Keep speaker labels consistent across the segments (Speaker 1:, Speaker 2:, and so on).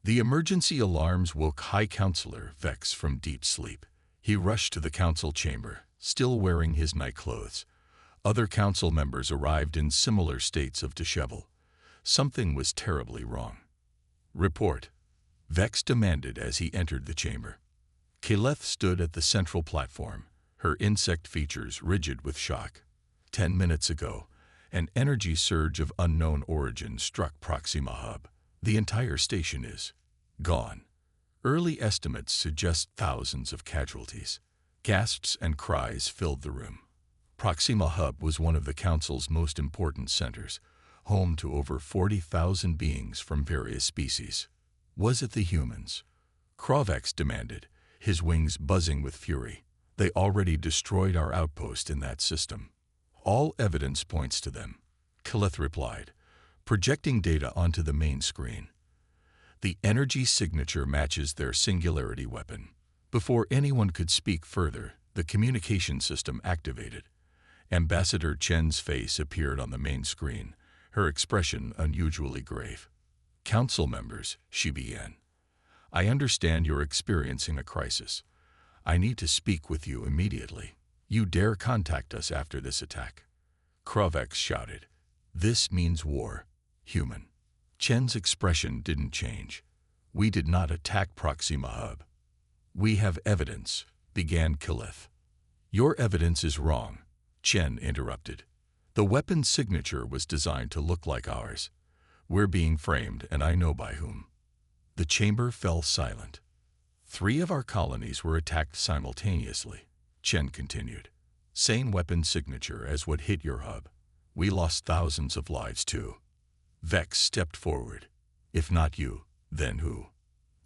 Speaker 1: The emergency alarms woke High Counselor Vex from deep sleep. He rushed to the council chamber, still wearing his night clothes. Other council members arrived in similar states of dishevel. Something was terribly wrong. "Report," Vex demanded as he entered the chamber. Kaleth stood at the central platform, her insect features rigid with shock. 10 minutes ago, an energy surge of unknown origin struck Proxima Hub. The entire station is gone. Early estimates suggest thousands of casualties. Gasps and cries filled the room. Proxima Hub was one of the Council's most important centers, home to over 40,000 beings from various species. Was it the humans? Krovex demanded, his wings buzzing with fury. They already destroyed our outpost in that system. All evidence points to them, Kaleth replied, projecting data onto the main screen. The energy signature matches their singularity weapon. Before anyone could speak further, the communication system activated. Ambassador Chen's face appeared on the main screen, her expression unusually grave. "Council members," she began, "I understand you're experiencing a crisis. I need to speak with you immediately. You dare contact us after this attack?" Krovex shouted. "This means war, human." Chen's expression didn't change. "We did not attack Proxima Hub." "We have evidence," began Kaleth. "Your evidence is wrong," Chen interrupted. "The weapon's signature was designed to look like ours. We're being framed, and I know by whom." The chamber fell silent. 3 of our colonies were attacked simultaneously, Chen continued. "Same weapon signature as what hit your hub. We lost thousands of lives too." Vex stepped forward. "If not you, then who?"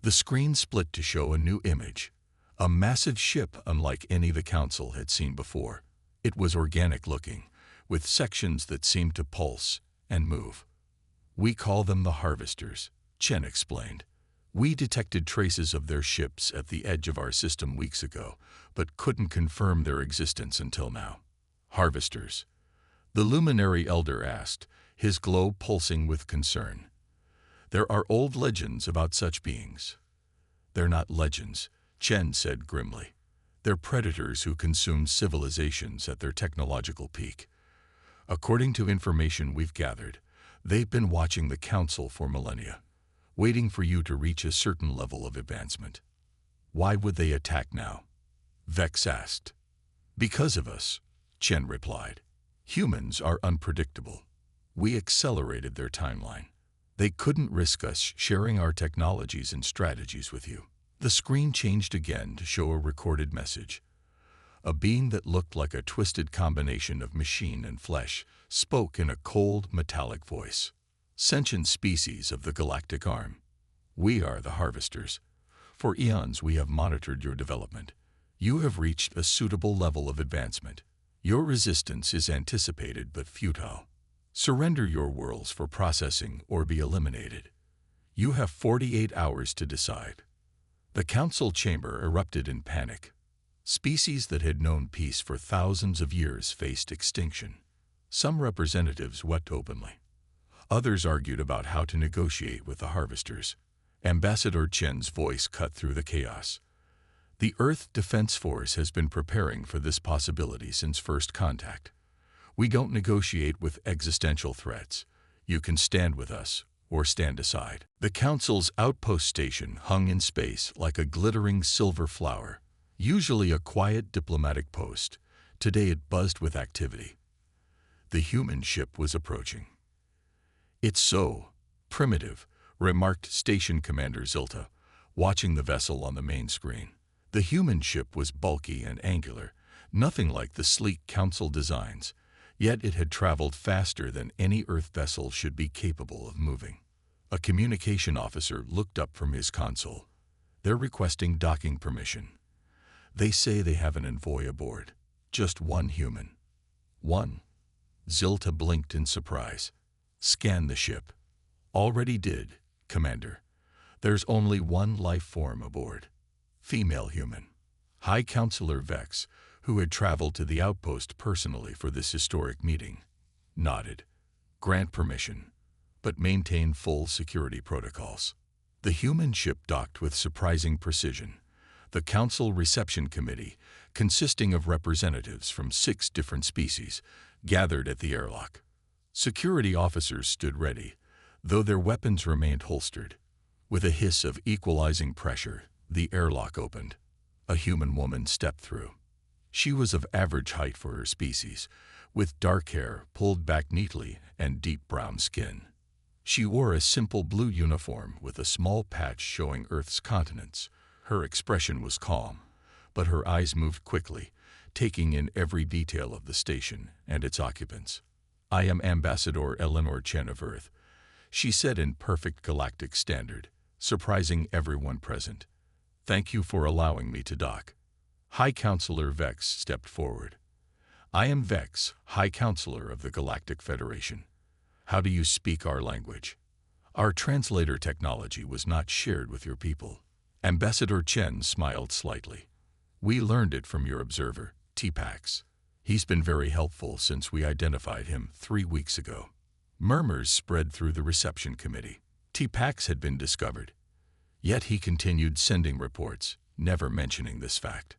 Speaker 1: The screen split to show a new image. A massive ship unlike any the Council had seen before. It was organic-looking, with sections that seemed to pulse and move. "We call them the Harvesters," Chen explained. "We detected traces of their ships at the edge of our system weeks ago, but couldn't confirm their existence until now." "Harvesters?" the luminary elder asked, his globe pulsing with concern. "There are old legends about such beings." "They're not legends," Chen said grimly. "They're predators who consume civilizations at their technological peak. According to information we've gathered, they've been watching the Council for millennia, waiting for you to reach a certain level of advancement." "Why would they attack now?" Vex asked. "Because of us," Chen replied. "Humans are unpredictable. We accelerated their timeline. They couldn't risk us sharing our technologies and strategies with you." The screen changed again to show a recorded message. A being that looked like a twisted combination of machine and flesh spoke in a cold, metallic voice. "Sentient species of the Galactic Arm. We are the Harvesters. For eons we have monitored your development. You have reached a suitable level of advancement. Your resistance is anticipated but futile. Surrender your worlds for processing or be eliminated. You have 48 hours to decide." The council chamber erupted in panic. Species that had known peace for thousands of years faced extinction. Some representatives wept openly. Others argued about how to negotiate with the Harvesters. Ambassador Chen's voice cut through the chaos. "The Earth Defense Force has been preparing for this possibility since first contact. We don't negotiate with existential threats. You can stand with us or stand aside." The Council's outpost station hung in space like a glittering silver flower, usually a quiet diplomatic post. Today it buzzed with activity. The human ship was approaching. "It's so primitive," remarked Station Commander Zilta, watching the vessel on the main screen. The human ship was bulky and angular, nothing like the sleek Council designs, yet it had traveled faster than any Earth vessel should be capable of moving. A communication officer looked up from his console. "They're requesting docking permission. They say they have an envoy aboard. Just one human." "One?" Zilta blinked in surprise. "Scan the ship." "Already did, Commander. There's only one life form aboard. Female human." High Counselor Vex, who had traveled to the outpost personally for this historic meeting, nodded. "Grant permission, but maintain full security protocols." The human ship docked with surprising precision. The Council Reception Committee, consisting of representatives from 6 different species, gathered at the airlock. Security officers stood ready, though their weapons remained holstered. With a hiss of equalizing pressure, the airlock opened. A human woman stepped through. She was of average height for her species, with dark hair pulled back neatly and deep brown skin. She wore a simple blue uniform with a small patch showing Earth's continents. Her expression was calm, but her eyes moved quickly, taking in every detail of the station and its occupants. "I am Ambassador Eleanor Chen of Earth," she said in perfect Galactic standard, surprising everyone present. "Thank you for allowing me to dock." High Counselor Vex stepped forward. "I am Vex, High Counselor of the Galactic Federation. How do you speak our language? Our translator technology was not shared with your people." Ambassador Chen smiled slightly. "We learned it from your observer, T-Pax. He's been very helpful since we identified him 3 weeks ago." Murmurs spread through the reception committee. T-Pax had been discovered. Yet he continued sending reports, never mentioning this fact.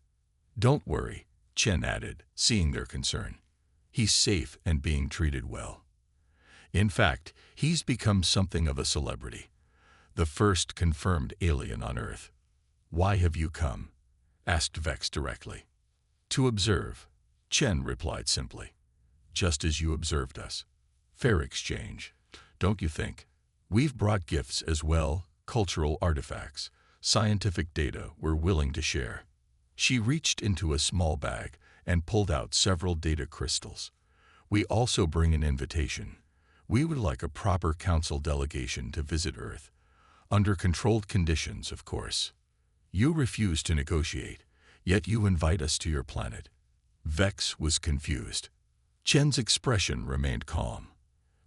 Speaker 1: "Don't worry," Chen added, seeing their concern. "He's safe and being treated well. In fact, he's become something of a celebrity. The first confirmed alien on Earth." "Why have you come?" asked Vex directly. "To observe," Chen replied simply. "Just as you observed us. Fair exchange, don't you think? We've brought gifts as well, cultural artifacts, scientific data we're willing to share." She reached into a small bag and pulled out several data crystals. "We also bring an invitation. We would like a proper council delegation to visit Earth. Under controlled conditions, of course. You refuse to negotiate, yet you invite us to your planet." Vex was confused. Chen's expression remained calm.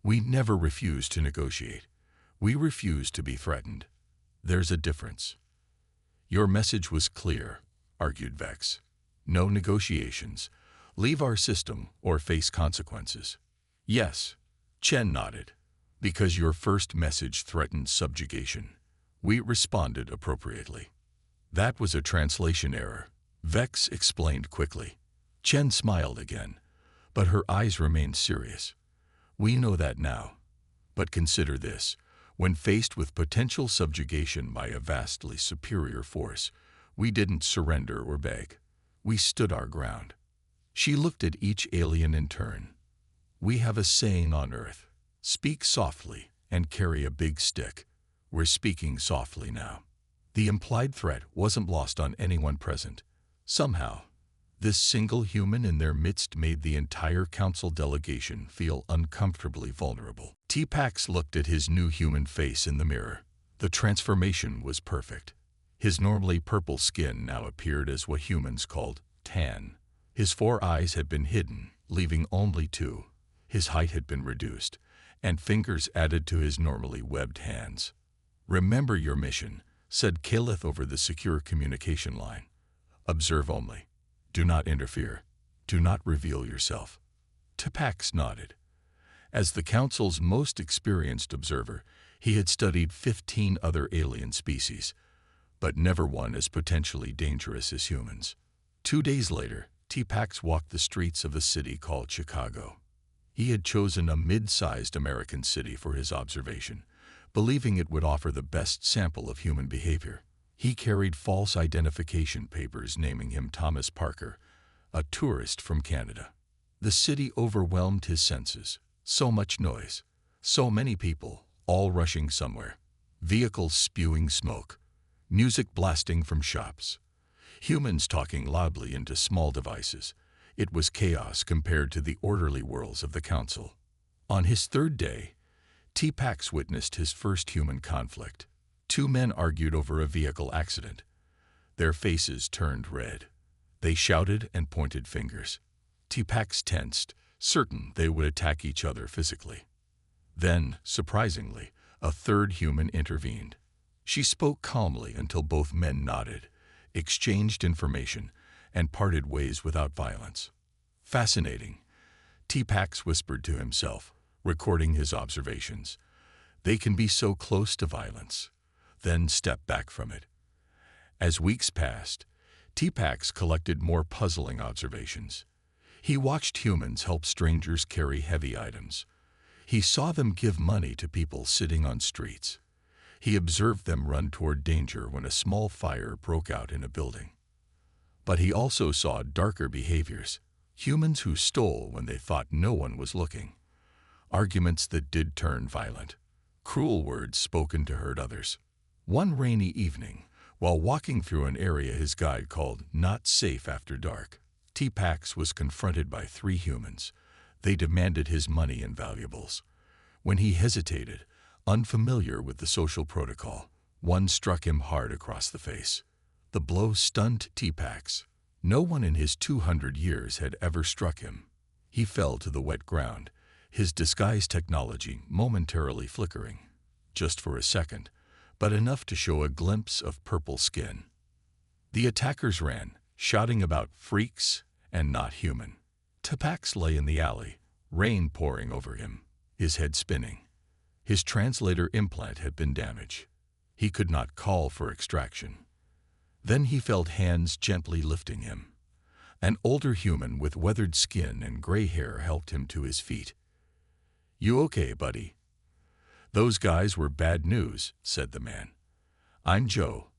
Speaker 1: "We never refuse to negotiate. We refuse to be threatened. There's a difference." "Your message was clear," argued Vex. "No negotiations. Leave our system or face consequences." "Yes," Chen nodded. "Because your first message threatened subjugation. We responded appropriately." "That was a translation error," Vex explained quickly. Chen smiled again, but her eyes remained serious. "We know that now. But consider this. When faced with potential subjugation by a vastly superior force, we didn't surrender or beg. We stood our ground." She looked at each alien in turn. "We have a saying on Earth. Speak softly and carry a big stick. We're speaking softly now." The implied threat wasn't lost on anyone present. Somehow, this single human in their midst made the entire council delegation feel uncomfortably vulnerable. T-Pax looked at his new human face in the mirror. The transformation was perfect. His normally purple skin now appeared as what humans called tan. His 4 eyes had been hidden, leaving only 2. His height had been reduced, and fingers added to his normally webbed hands. "Remember your mission," said Calith over the secure communication line. "Observe only. Do not interfere. Do not reveal yourself." T-Pax nodded. As the Council's most experienced observer, he had studied 15 other alien species, but never one as potentially dangerous as humans. 2 days later, T-Pax walked the streets of a city called Chicago. He had chosen a mid-sized American city for his observation, believing it would offer the best sample of human behavior. He carried false identification papers naming him Thomas Parker, a tourist from Canada. The city overwhelmed his senses. So much noise, so many people, all rushing somewhere. Vehicles spewing smoke, music blasting from shops, humans talking loudly into small devices. It was chaos compared to the orderly worlds of the Council. On his 3rd day, T-Pax witnessed his first human conflict. 2 men argued over a vehicle accident. Their faces turned red. They shouted and pointed fingers. T-Pax tensed, certain they would attack each other physically. Then, surprisingly, a 3rd human intervened. She spoke calmly until both men nodded, exchanged information, and parted ways without violence. "Fascinating," T-Pax whispered to himself, recording his observations. "They can be so close to violence. then stepped back from it. As weeks passed, T-Pax collected more puzzling observations. He watched humans help strangers carry heavy items. He saw them give money to people sitting on streets. He observed them run toward danger when a small fire broke out in a building. But he also saw darker behaviors, humans who stole when they thought no one was looking, arguments that did turn violent, cruel words spoken to hurt others. One rainy evening, while walking through an area his guide called not safe after dark, T-Pax was confronted by 3 humans. They demanded his money and valuables. When he hesitated, unfamiliar with the social protocol, one struck him hard across the face. The blow stunned T-Pax. No one in his 200 years had ever struck him. He fell to the wet ground, his disguise technology momentarily flickering, just for a second, but enough to show a glimpse of purple skin. The attackers ran, shouting about freaks and not human. T-Pax lay in the alley, rain pouring over him, his head spinning. His translator implant had been damaged. He could not call for extraction. Then he felt hands gently lifting him. An older human with weathered skin and gray hair helped him to his feet. "You okay, buddy?" "Those guys were bad news," said the man. "I'm Joe.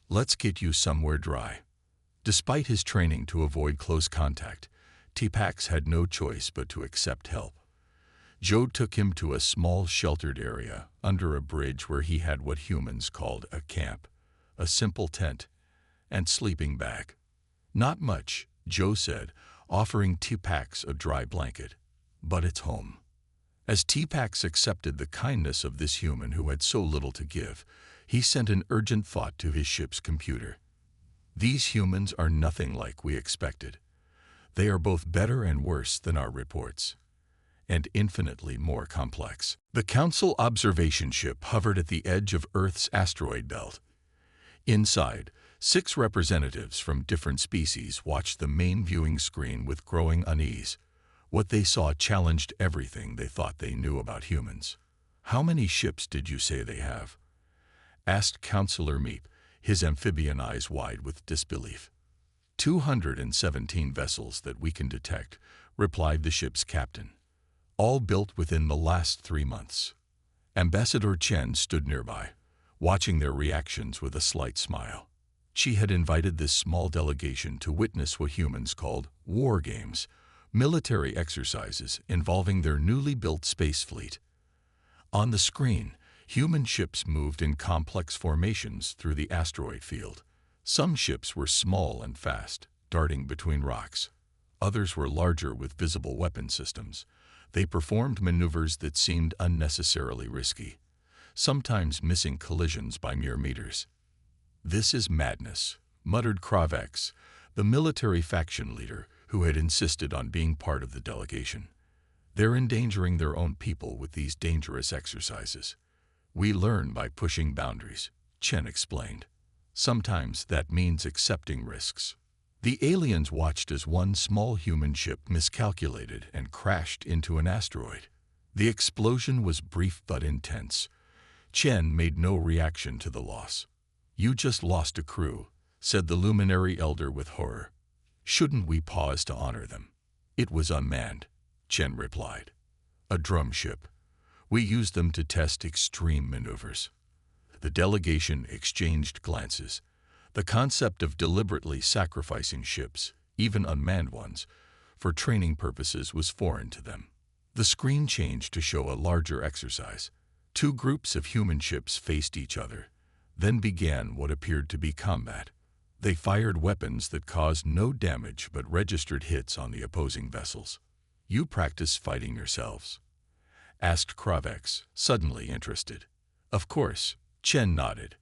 Speaker 1: Let's get you somewhere dry." Despite his training to avoid close contact, T-Pax had no choice but to accept help. Joe took him to a small sheltered area under a bridge where he had what humans called a camp, a simple tent, and sleeping bag. "Not much," Joe said, offering T-Pax a dry blanket, "but it's home." As T-Pax accepted the kindness of this human who had so little to give, he sent an urgent thought to his ship's computer. "These humans are nothing like we expected. They are both better and worse than our reports, and infinitely more complex." The Council observation ship hovered at the edge of Earth's asteroid belt. Inside, 6 representatives from different species watched the main viewing screen with growing unease. What they saw challenged everything they thought they knew about humans. "How many ships did you say they have?" asked Counselor Meep, his amphibian eyes wide with disbelief. 217 vessels that we can detect," replied the ship's captain. "All built within the last 3 months." Ambassador Chen stood nearby, watching their reactions with a slight smile. She had invited this small delegation to witness what humans called war games, military exercises involving their newly built space fleet. On the screen, human ships moved in complex formations through the asteroid field. Some ships were small and fast, darting between rocks. Others were larger with visible weapon systems. They performed maneuvers that seemed unnecessarily risky, sometimes missing collisions by mere meters. "This is madness," muttered Kravex, the military faction leader who had insisted on being part of the delegation. "They're endangering their own people with these dangerous exercises." "We learn by pushing boundaries," Chen explained. "Sometimes that means accepting risks." The aliens watched as one small human ship miscalculated and crashed into an asteroid. The explosion was brief but intense. Chen made no reaction to the loss. "You just lost a crew," said the luminary elder with horror. "Shouldn't we pause to honor them?" "It was unmanned," Chen replied. "A drum ship. We used them to test extreme maneuvers." The delegation exchanged glances. The concept of deliberately sacrificing ships, even unmanned ones, for training purposes was foreign to them. The screen changed to show a larger exercise. 2 groups of human ships faced each other. Then began what appeared to be combat. They fired weapons that caused no damage but registered hits on the opposing vessels. "You practice fighting yourselves?" asked Kravex, suddenly interested. "Of course," Chen nodded.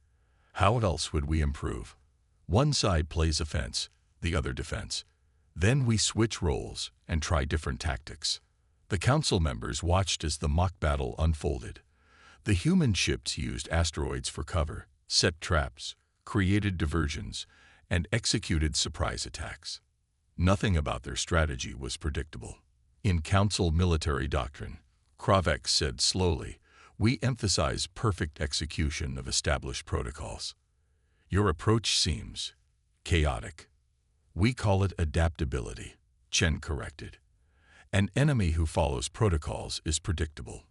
Speaker 1: "How else would we improve? One side plays offense, the other defense. Then we switch roles and try different tactics." The council members watched as the mock battle unfolded. The human ships used asteroids for cover, set traps, created diversions, and executed surprise attacks. Nothing about their strategy was predictable. "In council military doctrine," Kravex said slowly, We emphasize perfect execution of established protocols. Your approach seems chaotic. We call it adaptability, Chen corrected. An enemy who follows protocols is predictable.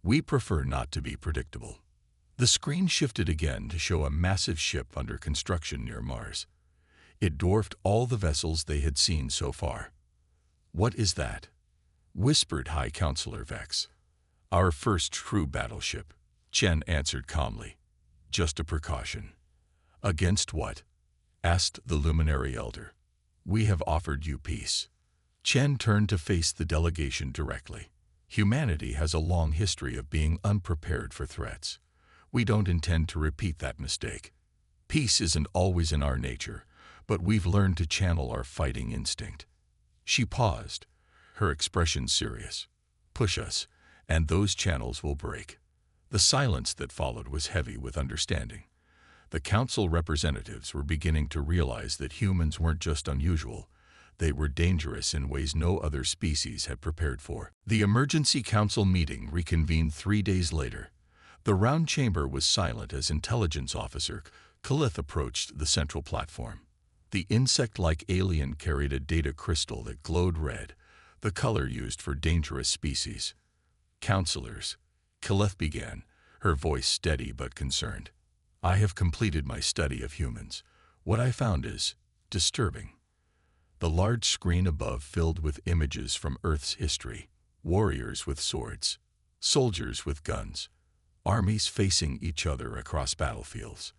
Speaker 1: We prefer not to be predictable. The screen shifted again to show a massive ship under construction near Mars. It dwarfed all the vessels they had seen so far. "What is that?" whispered High Counselor Vex. "Our first true battleship," Chen answered calmly. "Just a precaution." "Against what?" asked the Luminary Elder. "We have offered you peace." Chen turned to face the delegation directly. "Humanity has a long history of being unprepared for threats. We don't intend to repeat that mistake. Peace isn't always in our nature, but we've learned to channel our fighting instinct." She paused, her expression serious. "Push us, and those channels will break." The silence that followed was heavy with understanding. The council representatives were beginning to realize that humans weren't just unusual, they were dangerous in ways no other species had prepared for. The emergency council meeting reconvened 3 days later. The round chamber was silent as Intelligence Officer Khalith approached the central platform. The insect-like alien carried a data crystal that glowed red, the color used for dangerous species. "Counselors," Khalith began, her voice steady but concerned. "I have completed my study of humans. What I found is disturbing." The large screen above filled with images from Earth's history, warriors with swords, soldiers with guns, armies facing each other across battlefields,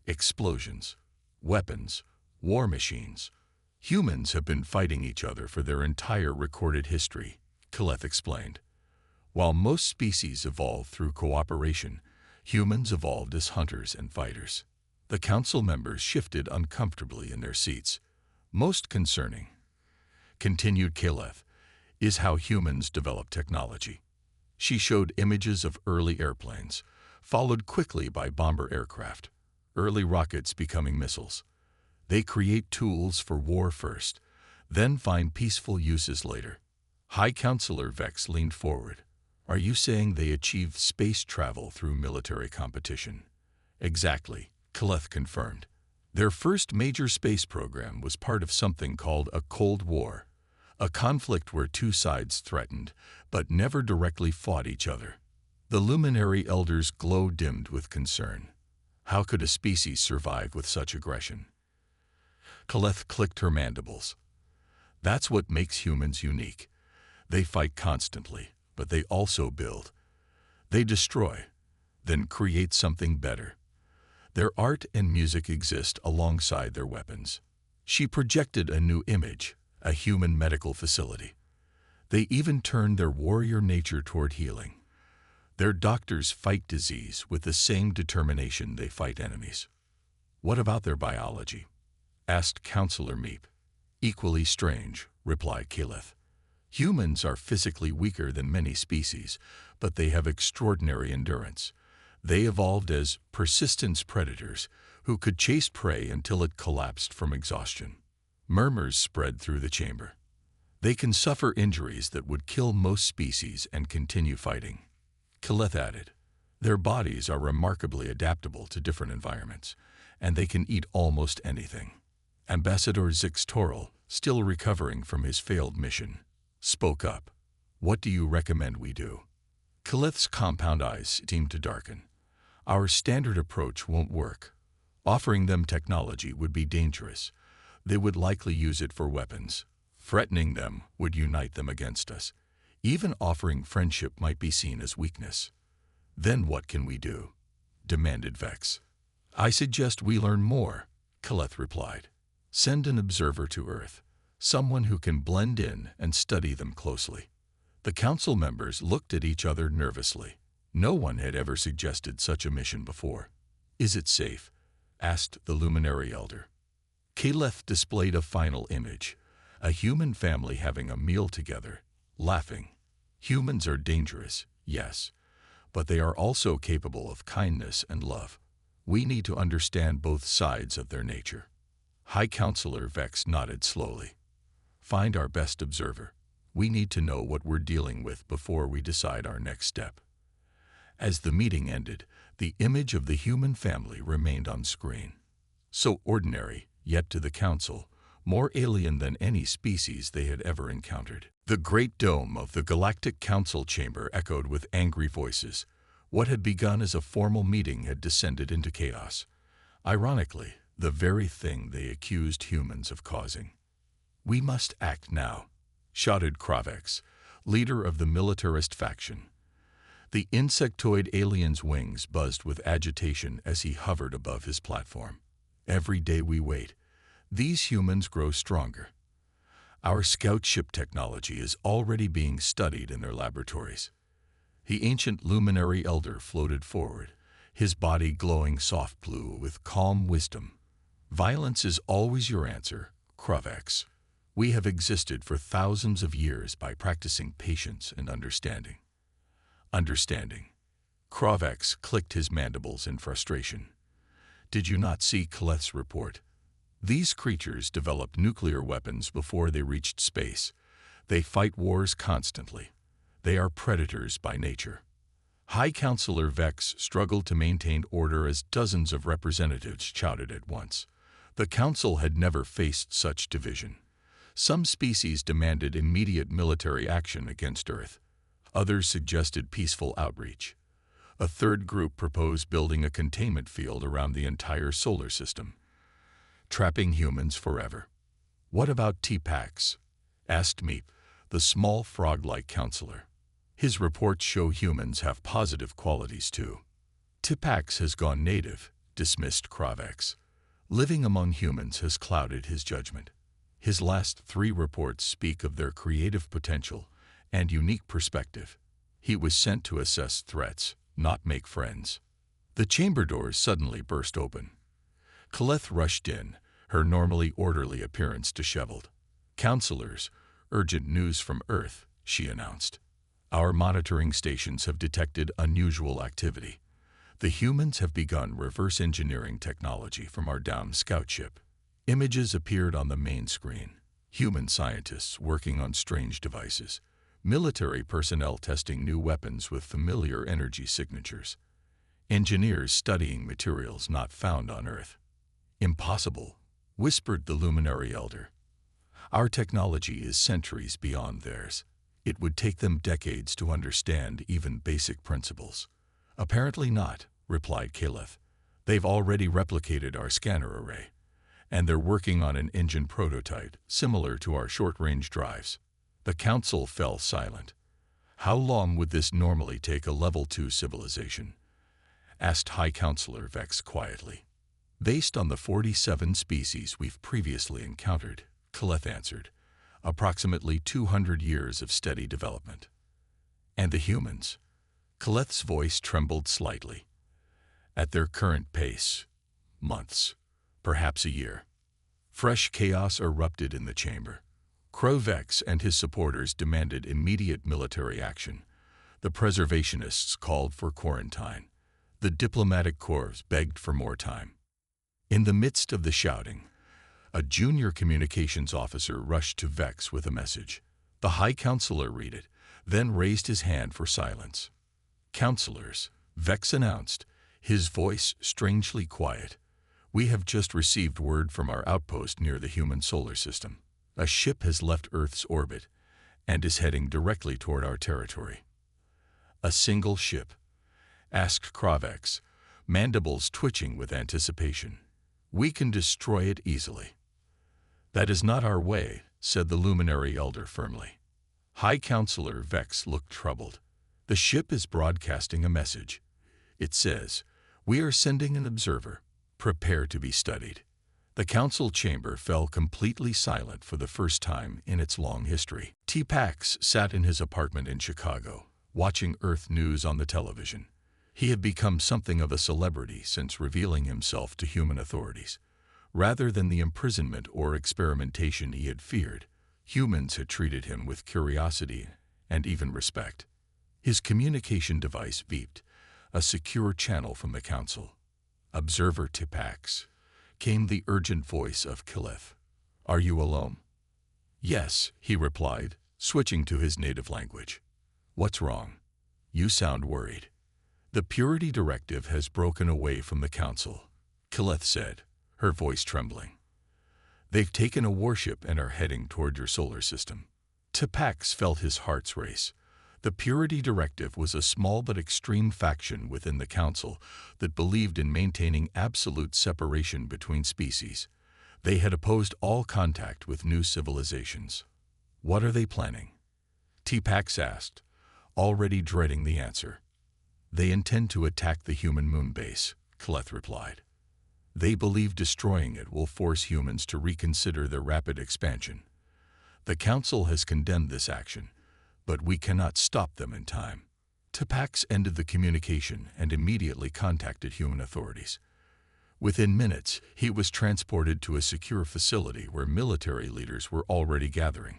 Speaker 1: explosions, weapons, war machines. Humans have been fighting each other for their entire recorded history, Khalith explained. While most species evolved through cooperation, humans evolved as hunters and fighters. The council members shifted uncomfortably in their seats. "Most concerning," continued Khalith, "is how humans develop technology." She showed images of early airplanes, followed quickly by bomber aircraft, early rockets becoming missiles. They create tools for war first, then find peaceful uses later. High Counselor Vex leaned forward. "Are you saying they achieved space travel through military competition?" "Exactly," Khalith confirmed. "Their first major space program was part of something called a Cold War, a conflict where two sides threatened, but never directly fought each other." The Luminary Elder's glow dimmed with concern. How could a species survive with such aggression? Khalith clicked her mandibles. "That's what makes humans unique. They fight constantly, but they also build. They destroy, then create something better. Their art and music exist alongside their weapons." She projected a new image, a human medical facility. "They even turn their warrior nature toward healing. Their doctors fight disease with the same determination they fight enemies." "What about their biology?" asked Counselor Meep. "Equally strange," replied Khalith. "Humans are physically weaker than many species, but they have extraordinary endurance. They evolved as persistence predators who could chase prey until it collapsed from exhaustion." Murmurs spread through the chamber. "They can suffer injuries that would kill most species and continue fighting," Khalith added. "Their bodies are remarkably adaptable to different environments, and they can eat almost anything." Ambassador Zixtoral, still recovering from his failed mission, spoke up. "What do you recommend we do?" Khalith's compound eyes seemed to darken. "Our standard approach won't work. Offering them technology would be dangerous. They would likely use it for weapons. Threatening them would unite them against us. Even offering friendship might be seen as weakness." "Then what can we do?" demanded Vex. "I suggest we learn more," Khalith replied. "Send an observer to Earth, someone who can blend in and study them closely." The council members looked at each other nervously. No one had ever suggested such a mission before. "Is it safe?" asked the Luminary Elder. Khalith displayed a final image, a human family having a meal together, laughing. "Humans are dangerous, yes, but they are also capable of kindness and love. We need to understand both sides of their nature." High Counselor Vex nodded slowly. "Find our best observer. We need to know what we're dealing with before we decide our next step." As the meeting ended, the image of the human family remained on screen. So ordinary, yet to the Council, more alien than any species they had ever encountered. The great dome of the Galactic Council chamber echoed with angry voices. What had begun as a formal meeting had descended into chaos. Ironically, the very thing they accused humans of causing. "We must act now," shouted Kravex, leader of the militarist faction. The insectoid alien's wings buzzed with agitation as he hovered above his platform. "Every day we wait, these humans grow stronger. Our scout ship technology is already being studied in their laboratories." The ancient luminary elder floated forward, his body glowing soft blue with calm wisdom. "Violence is always your answer, Kravex. We have existed for thousands of years by practicing patience and understanding." Understanding. Kravex clicked his mandibles in frustration. "Did you not see Kaleth's report? These creatures developed nuclear weapons before they reached space. They fight wars constantly. They are predators by nature." High Counselor Vex struggled to maintain order as dozens of representatives shouted at once. The Council had never faced such division. Some species demanded immediate military action against Earth. Others suggested peaceful outreach. A third group proposed building a containment field around the entire solar system, trapping humans forever. "What about T-Pax?" asked Meep, the small frog-like counselor. "His reports show humans have positive qualities too." "T-Pax has gone native," dismissed Kravex. "Living among humans has clouded his judgment. His last 3 reports speak of their creative potential and unique perspective. He was sent to assess threats, not make friends." The chamber doors suddenly burst open. Kaleth rushed in, her normally orderly appearance disheveled. "Counselors, urgent news from Earth," she announced. "Our monitoring stations have detected unusual activity. The humans have begun reverse engineering technology from our downed scout ship." Images appeared on the main screen. Human scientists working on strange devices. Military personnel testing new weapons with familiar energy signatures. Engineers studying materials not found on Earth. "Impossible," whispered the luminary elder. "Our technology is centuries beyond theirs. It would take them decades to understand even basic principles." "Apparently not," replied Kaleth. "They've already replicated our scanner array, and they're working on an engine prototype similar to our short-range drives." The Council fell silent. "How long would this normally take a Level 2 civilization?" asked High Counselor Vex quietly. "Based on the 47 species we've previously encountered," Kaleth answered, "approximately 200 years of steady development." "And the humans?" Kaleth's voice trembled slightly. "At their current pace, months, perhaps a year." Fresh chaos erupted in the chamber. Kravex and his supporters demanded immediate military action. The preservationists called for quarantine. The diplomatic corps begged for more time. In the midst of the shouting, a junior communications officer rushed to Vex with a message. The High Counselor read it, then raised his hand for silence. "Counselors," Vex announced, his voice strangely quiet, "we have just received word from our outpost near the human solar system. A ship has left Earth's orbit and is heading directly toward our territory." "A single ship?" asked Kravex, mandibles twitching with anticipation. "We can destroy it easily." "That is not our way," said the luminary elder firmly. High Counselor Vex looked troubled. "The ship is broadcasting a message. It says, 'We are sending an observer. Prepare to be studied.'" The council chamber fell completely silent for the first time in its long history. T-Pax sat in his apartment in Chicago, watching Earth news on the television. He had become something of a celebrity since revealing himself to human authorities. Rather than the imprisonment or experimentation he had feared, humans had treated him with curiosity and even respect. His communication device beeped, a secure channel from the council. "Observer T-Pax," came the urgent voice of Kaleth. "Are you alone?" "Yes," he replied, switching to his native language. "What's wrong? You sound worried." The purity directive has broken away from the council, Killeth said, her voice trembling. They've taken a warship and are heading toward your solar system. Tipax felt his heart race. The purity directive was a small but extreme faction within the council that believed in maintaining absolute separation between species. They had opposed all contact with new civilizations. What are they planning? Tipax asked, already dreading the answer. They intend to attack the human moon base, Killeth replied. They believe destroying it will force humans to reconsider their rapid expansion. The Council has condemned this action, but we cannot stop them in time. Tipax ended the communication and immediately contacted human authorities. Within minutes, he was transported to a secure facility where military leaders were already gathering.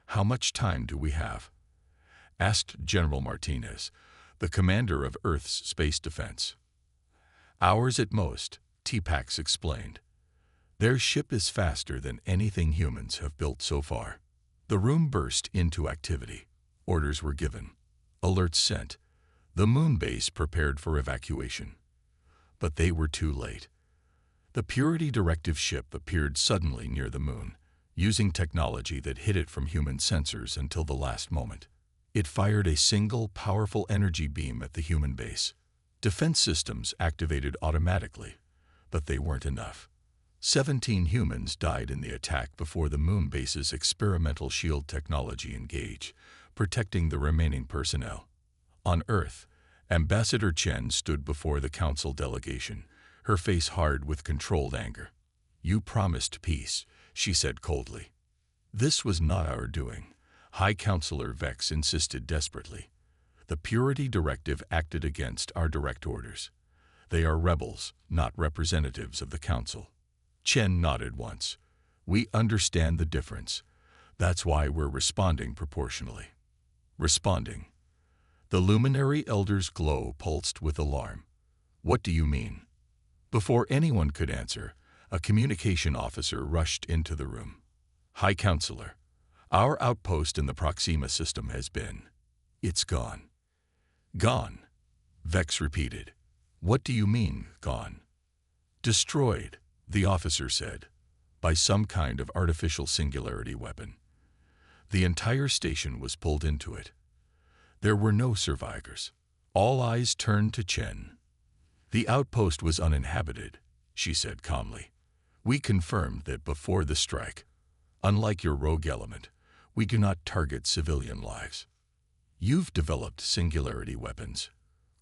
Speaker 1: How much time do we have? Asked General Martinez, the commander of Earth's space defense. Hours at most, Tipax explained. Their ship is faster than anything humans have built so far. The room burst into activity. Orders were given. Alerts sent. The moon base prepared for evacuation. But they were too late. The Purity Directive ship appeared suddenly near the moon, using technology that hid it from human sensors until the last moment. It fired a single, powerful energy beam at the human base. Defense systems activated automatically, but they weren't enough. 17 humans died in the attack before the moon base's experimental shield technology engaged, protecting the remaining personnel. On Earth, Ambassador Chen stood before the council delegation, her face hard with controlled anger. You promised peace, she said coldly. This was not our doing. High Counselor Vex insisted desperately. The Purity Directive acted against our direct orders. They are rebels, not representatives of the Council. Chen nodded once. We understand the difference. That's why we're responding proportionally. Responding. The luminary elder's glow pulsed with alarm. What do you mean? Before anyone could answer, a communication officer rushed into the room. High Counselor, our outpost in the Proxima system has been. It's gone. Gone, Vex repeated. What do you mean, gone? Destroyed, the officer said, by some kind of artificial singularity weapon. The entire station was pulled into it. There were no survivors. All eyes turned to Chen. The outpost was uninhabited, she said calmly. We confirmed that before the strike. Unlike your rogue element, we do not target civilian lives. You've developed singularity weapons,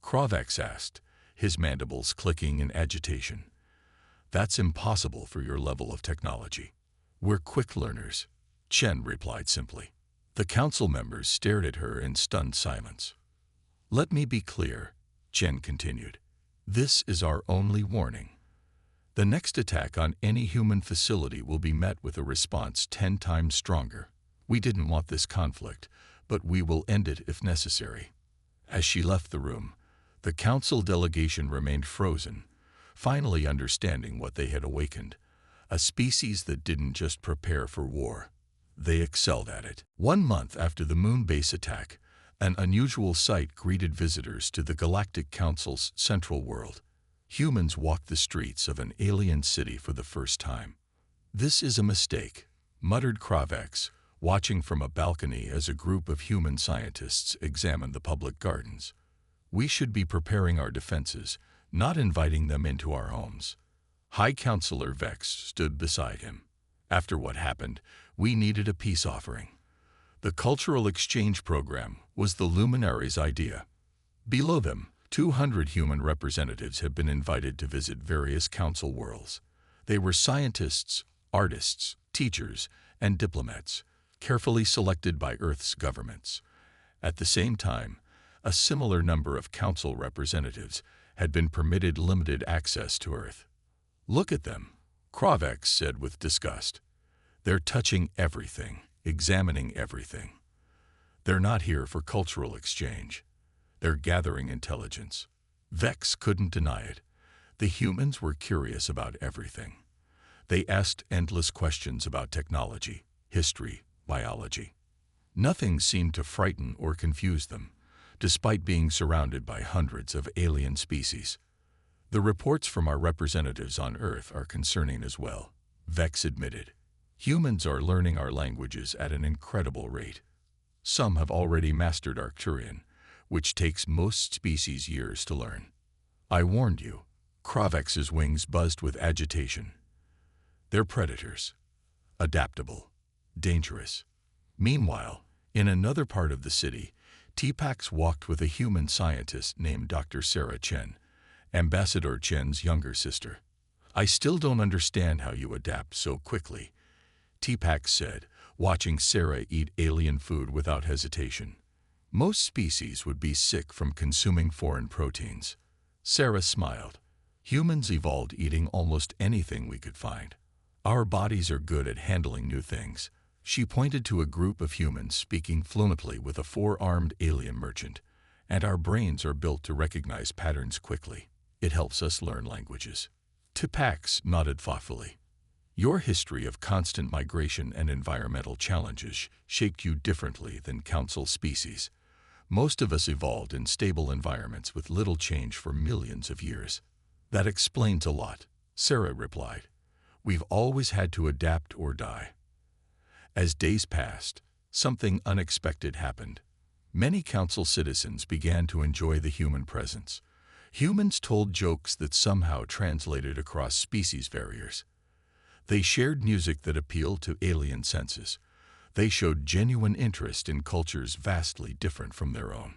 Speaker 1: Kravax asked, his mandibles clicking in agitation. That's impossible for your level of technology. We're quick learners, Chen replied simply. The council members stared at her in stunned silence. Let me be clear, Chen continued. This is our only warning. The next attack on any human facility will be met with a response 10 times stronger. We didn't want this conflict, but we will end it if necessary. As she left the room, the council delegation remained frozen, finally understanding what they had awakened. A species that didn't just prepare for war. They excelled at it. 1 month after the moon base attack, an unusual sight greeted visitors to the Galactic Council's central world. Humans walked the streets of an alien city for the first time. This is a mistake, muttered Kravax, watching from a balcony as a group of human scientists examined the public gardens. We should be preparing our defenses, not inviting them into our homes. High Counselor Vex stood beside him. After what happened, we needed a peace offering. The cultural exchange program was the luminaries' idea. Below them, 200 human representatives had been invited to visit various council worlds. They were scientists, artists, teachers, and diplomats, carefully selected by Earth's governments. At the same time, a similar number of council representatives had been permitted limited access to Earth. Look at them, Kravax said with disgust. They're touching everything, examining everything. They're not here for cultural exchange. They're gathering intelligence. Vex couldn't deny it. The humans were curious about everything. They asked endless questions about technology, history, biology. Nothing seemed to frighten or confuse them. despite being surrounded by hundreds of alien species. The reports from our representatives on Earth are concerning as well, Vex admitted. Humans are learning our languages at an incredible rate. Some have already mastered Arcturian, which takes most species years to learn. I warned you. Kravex's wings buzzed with agitation. They're predators. Adaptable. Dangerous. Meanwhile, in another part of the city, T-Pax walked with a human scientist named Dr. Sarah Chen, Ambassador Chen's younger sister. I still don't understand how you adapt so quickly, T-Pax said, watching Sarah eat alien food without hesitation. Most species would be sick from consuming foreign proteins. Sarah smiled. Humans evolved eating almost anything we could find. Our bodies are good at handling new things. She pointed to a group of humans speaking fluently with a four-armed alien merchant, and our brains are built to recognize patterns quickly. It helps us learn languages. T-Pax nodded thoughtfully. Your history of constant migration and environmental challenges shaped you differently than council species. Most of us evolved in stable environments with little change for millions of years. That explains a lot, Sarah replied. We've always had to adapt or die. As days passed, something unexpected happened. Many council citizens began to enjoy the human presence. Humans told jokes that somehow translated across species barriers. They shared music that appealed to alien senses. They showed genuine interest in cultures vastly different from their own.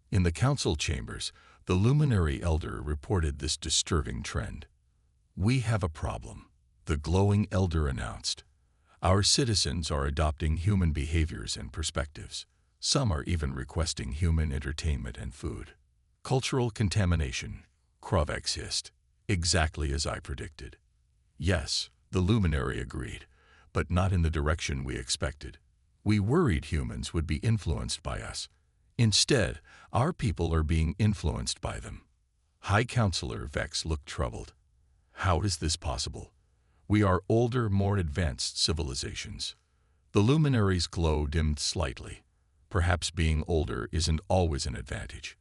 Speaker 1: In the council chambers, the luminary elder reported this disturbing trend. We have a problem, the glowing elder announced. Our citizens are adopting human behaviors and perspectives. Some are even requesting human entertainment and food. Cultural contamination, Kravex hissed, exactly as I predicted. Yes, the luminary agreed, but not in the direction we expected. We worried humans would be influenced by us. Instead, our people are being influenced by them. High Counselor Vex looked troubled. How is this possible? We are older, more advanced civilizations. The luminary's glow dimmed slightly. Perhaps being older isn't always an advantage.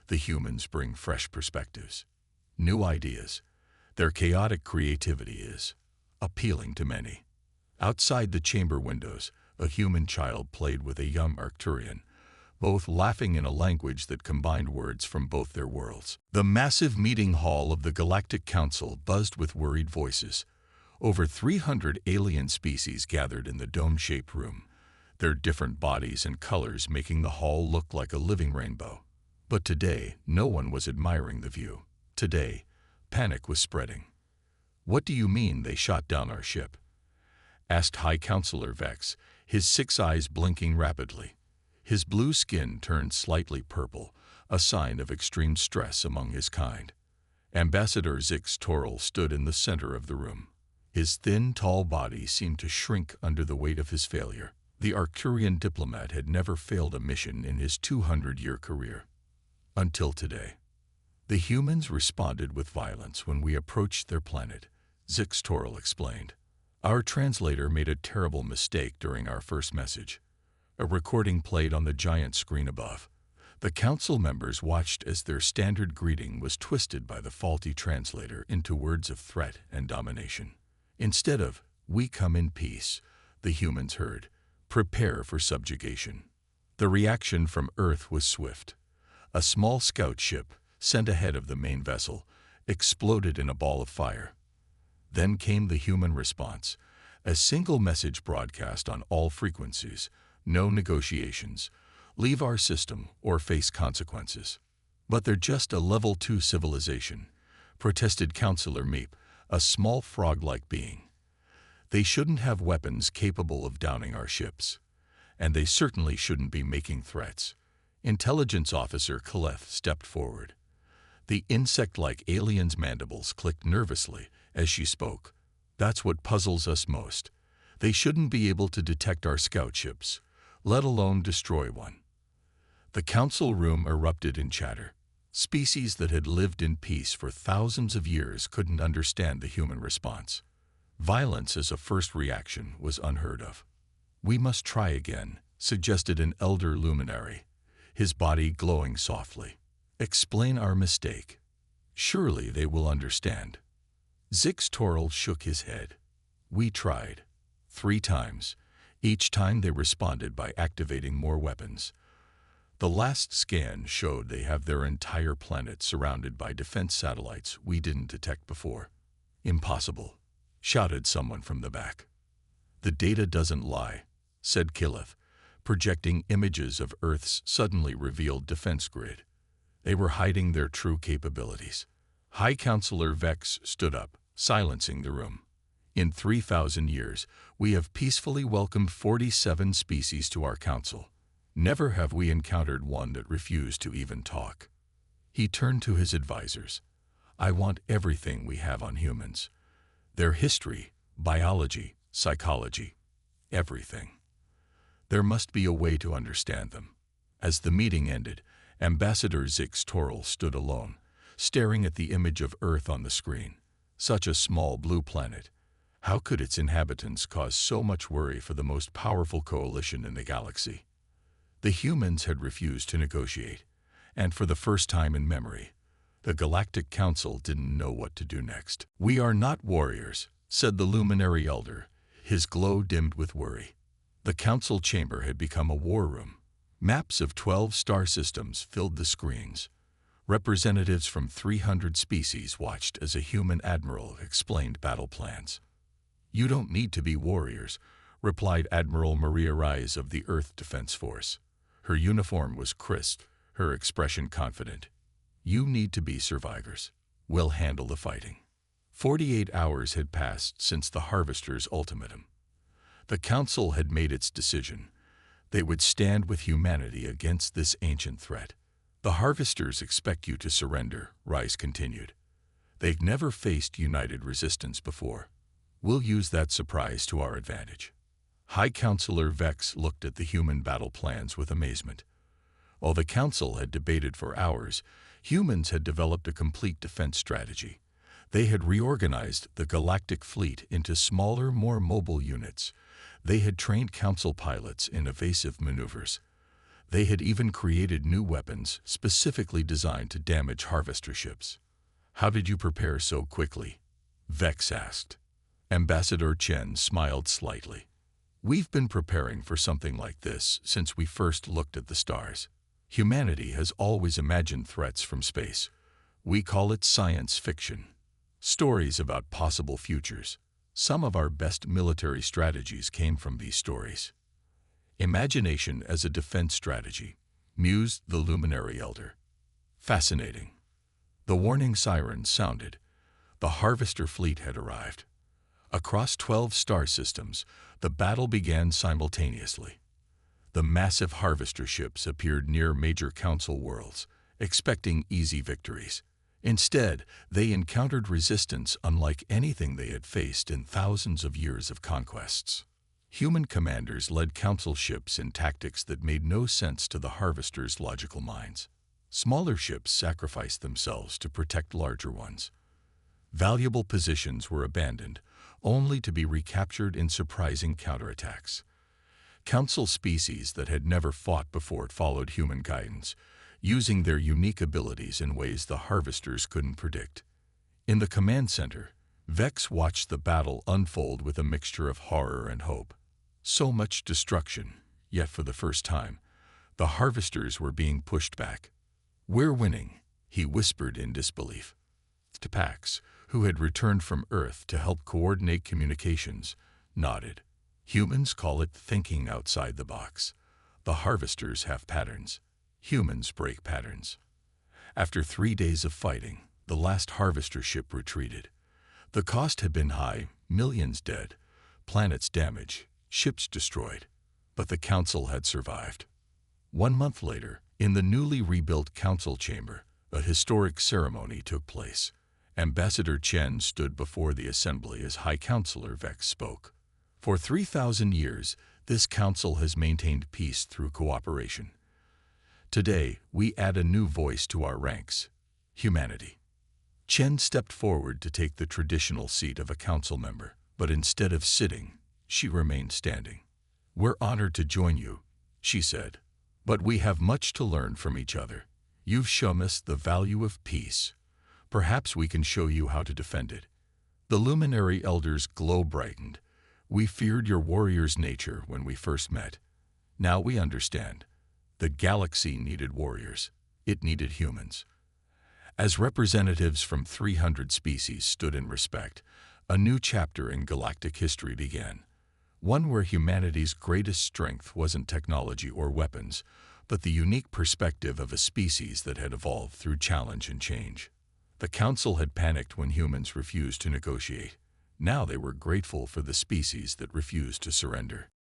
Speaker 1: The humans bring fresh perspectives, new ideas. Their chaotic creativity is appealing to many. Outside the chamber windows, a human child played with a young Arcturian, both laughing in a language that combined words from both their worlds. The massive meeting hall of the Galactic Council buzzed with worried voices. Over 300 alien species gathered in the dome-shaped room, their different bodies and colors making the hall look like a living rainbow. But today, no one was admiring the view. Today, panic was spreading. What do you mean they shot down our ship? Asked High Counselor Vex, his 6 eyes blinking rapidly. His blue skin turned slightly purple, a sign of extreme stress among his kind. Ambassador Zix Toril stood in the center of the room. His thin, tall body seemed to shrink under the weight of his failure. The Arcturian diplomat had never failed a mission in his 200-year career. Until today. The humans responded with violence when we approached their planet, Zix Toril explained. Our translator made a terrible mistake during our first message. A recording played on the giant screen above. The council members watched as their standard greeting was twisted by the faulty translator into words of threat and domination. Instead of, "We come in peace," the humans heard, "Prepare for subjugation." The reaction from Earth was swift. A small scout ship, sent ahead of the main vessel, exploded in a ball of fire. Then came the human response, a single message broadcast on all frequencies, no negotiations, leave our system or face consequences. But they're just a level 2 civilization, protested Counselor Meep, a small frog-like being. They shouldn't have weapons capable of downing our ships. And they certainly shouldn't be making threats. Intelligence Officer Kaleth stepped forward. The insect-like alien's mandibles clicked nervously as she spoke. That's what puzzles us most. They shouldn't be able to detect our scout ships, let alone destroy one. The council room erupted in chatter. Species that had lived in peace for thousands of years couldn't understand the human response. Violence as a first reaction was unheard of. We must try again, suggested an elder luminary. his body glowing softly. "Explain our mistake. Surely they will understand." Zix shook his head. "We tried. 3 times. Each time they responded by activating more weapons. The last scan showed they have their entire planet surrounded by defense satellites we didn't detect before." "Impossible," shouted someone from the back. "The data doesn't lie," said Killeth, projecting images of Earth's suddenly revealed defense grid. They were hiding their true capabilities. High Counselor Vex stood up, silencing the room. "In 3,000 years, we have peacefully welcomed 47 species to our council. Never have we encountered one that refused to even talk." He turned to his advisors. "I want everything we have on humans. Their history, biology, psychology, everything. There must be a way to understand them." As the meeting ended, Ambassador Zix stood alone, staring at the image of Earth on the screen. Such a small blue planet. How could its inhabitants cause so much worry for the most powerful coalition in the galaxy? The humans had refused to negotiate, and for the first time in memory, the Galactic Council didn't know what to do next. "We are not warriors," said the Luminary Elder, his glow dimmed with worry. The council chamber had become a war room. Maps of 12 star systems filled the screens. Representatives from 300 species watched as a human admiral explained battle plans. "You don't need to be warriors," replied Admiral Maria Rise of the Earth Defense Force. Her uniform was crisp, her expression confident. "You need to be survivors. We'll handle the fighting." 48 hours had passed since the Harvester's ultimatum. The Council had made its decision. They would stand with humanity against this ancient threat. "The Harvesters expect you to surrender," Rise continued. "They've never faced united resistance before. We'll use that surprise to our advantage." High Counselor Vex looked at the human battle plans with amazement. While the Council had debated for hours, humans had developed a complete defense strategy. They had reorganized the Galactic fleet into smaller, more mobile units. They had trained Council pilots in evasive maneuvers. They had even created new weapons specifically designed to damage Harvester ships. "How did you prepare so quickly?" Vex asked. Ambassador Chen smiled slightly. "We've been preparing for something like this since we first looked at the stars. Humanity has always imagined threats from space. We call it science fiction. Stories about possible futures. Some of our best military strategies came from these stories." "Imagination as a defense strategy," mused the Luminary Elder. "Fascinating." The warning sirens sounded. The Harvester fleet had arrived. Across 12 star systems, the battle began simultaneously. The massive Harvester ships appeared near major Council worlds, expecting easy victories. Instead, they encountered resistance unlike anything they had faced in thousands of years of conquests. Human commanders led Council ships in tactics that made no sense to the Harvesters' logical minds. Smaller ships sacrificed themselves to protect larger ones. Valuable positions were abandoned, only to be recaptured in surprising counterattacks. Council species that had never fought before followed human guidance, using their unique abilities in ways the Harvesters couldn't predict. In the command center, Vex watched the battle unfold with a mixture of horror and hope. So much destruction, yet for the first time, the Harvesters were being pushed back. "We're winning," he whispered in disbelief. To Pax, who had returned from Earth to help coordinate communications, nodded. "Humans call it thinking outside the box. The Harvesters have patterns. Humans break patterns." After 3 days of fighting, the last Harvester ship retreated. The cost had been high, millions dead, planets damaged, ships destroyed, but the Council had survived. 1 month later, in the newly rebuilt Council chamber, a historic ceremony took place. Ambassador Chen stood before the assembly as High Counselor Vex spoke. "For 3,000 years, this council has maintained peace through cooperation. Today, we add a new voice to our ranks: humanity." Chen stepped forward to take the traditional seat of a council member, but instead of sitting, she remained standing. "We're honored to join you," she said. But we have much to learn from each other. You've shown us the value of peace. Perhaps we can show you how to defend it." The luminary elder's glow brightened. "We feared your warrior's nature when we first met. Now we understand. The galaxy needed warriors. It needed humans." As representatives from 300 species stood in respect, a new chapter in galactic history began. One where humanity's greatest strength wasn't technology or weapons, but the unique perspective of a species that had evolved through challenge and change. The Council had panicked when humans refused to negotiate. Now they were grateful for the species that refused to surrender.